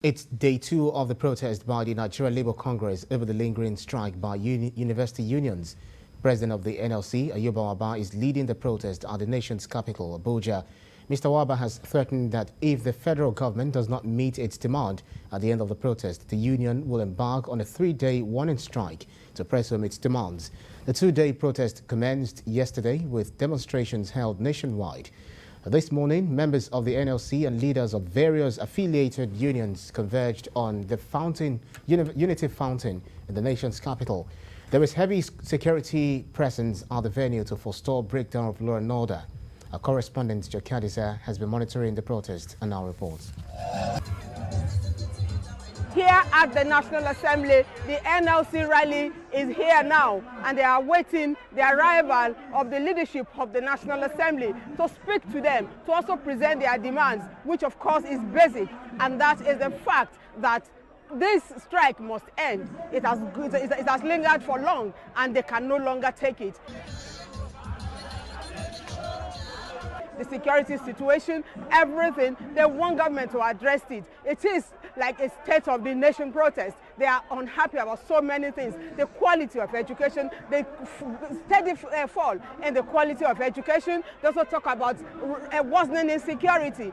It's day 2 of the protest by the Nigerian Labour Congress over the lingering strike by university unions. President of the NLC, Wabba, is leading the protest at the nation's capital, Abuja. Mr. Wabba has threatened that if the federal government does not meet its demand at the end of the protest, the union will embark on a 3-day warning strike to press home its demands. The 2-day protest commenced yesterday with demonstrations held nationwide. This morning, members of the NLC and leaders of various affiliated unions converged on the Unity Fountain in the nation's capital. There is heavy security presence at the venue to forestall breakdown of law and order. Our correspondent, Jakadisa, has been monitoring the protest and now reports. Here at the National Assembly, the NLC rally is here now, and they are waiting the arrival of the leadership of the National Assembly to speak to them, to also present their demands, which of course is basic, and that is the fact that this strike must end. It has lingered for long, and they can no longer take it. The security situation, everything, they want government to address it. It is like a state of the nation protest. They are unhappy about so many things. The quality of education, the steady fall in the quality of education. They also talk about worsening insecurity.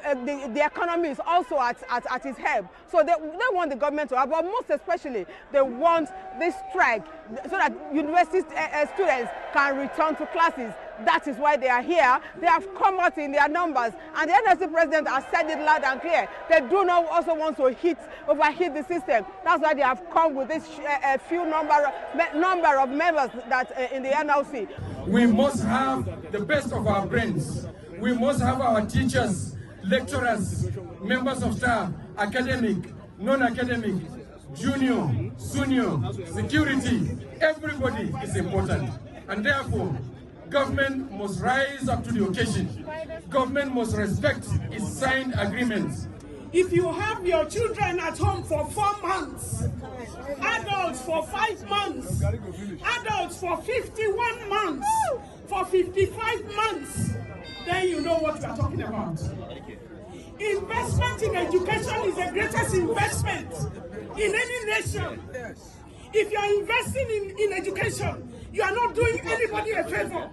The economy is also at its head. So they want the government to have, but most especially, they want this strike so that university students can return to classes. That is why they are here. They have come out in their numbers, and the NLC president has said it loud and clear. They do not also want to overheat the system. That's why they have come with this few number of members that in the NLC. We must have the best of our brains. We must have our teachers, lecturers, members of staff, academic, non-academic, junior, senior, security. Everybody is important, and therefore government must rise up to the occasion. Government must respect its signed agreements. If you have your children at home for 4 months, adults for 5 months, adults for 51 months, for 55 months, then you know what we are talking about. Investment in education is the greatest investment in any nation. If you are investing in education, you are not doing anybody a favor.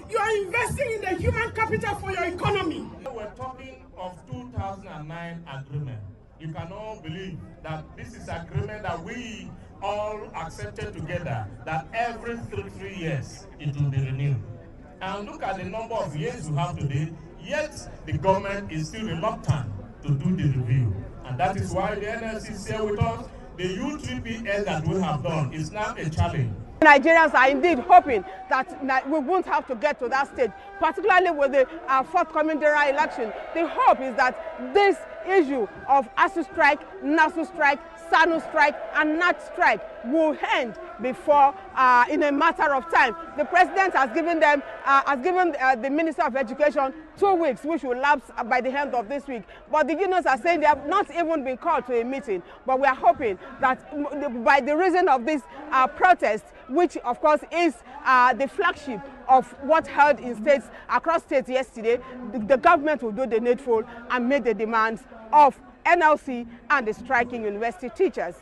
You are investing in the human capital for your economy. We're talking of 2009 agreement. You cannot believe that this is agreement that we all accepted together, that every 3 years it will be renewed. And look at the number of years we have today, yet the government is still reluctant to do the review. And that is why the NLC is here with us. The U3PL that we have done is now a challenge. Nigerians are indeed hoping that we won't have to get to that stage, particularly with the forthcoming general election. The hope is that this issue of ASU strike, NASU strike, SANU strike, and NAT strike will end before, in a matter of time. The president has given the Minister of Education 2 weeks, which will lapse by the end of this week. But the unions are saying they have not even been called to a meeting. But we are hoping that by the reason of this protest, which of course is the flagship of what held in states across states yesterday, the government will do the needful and meet the demands of NLC and the striking university teachers.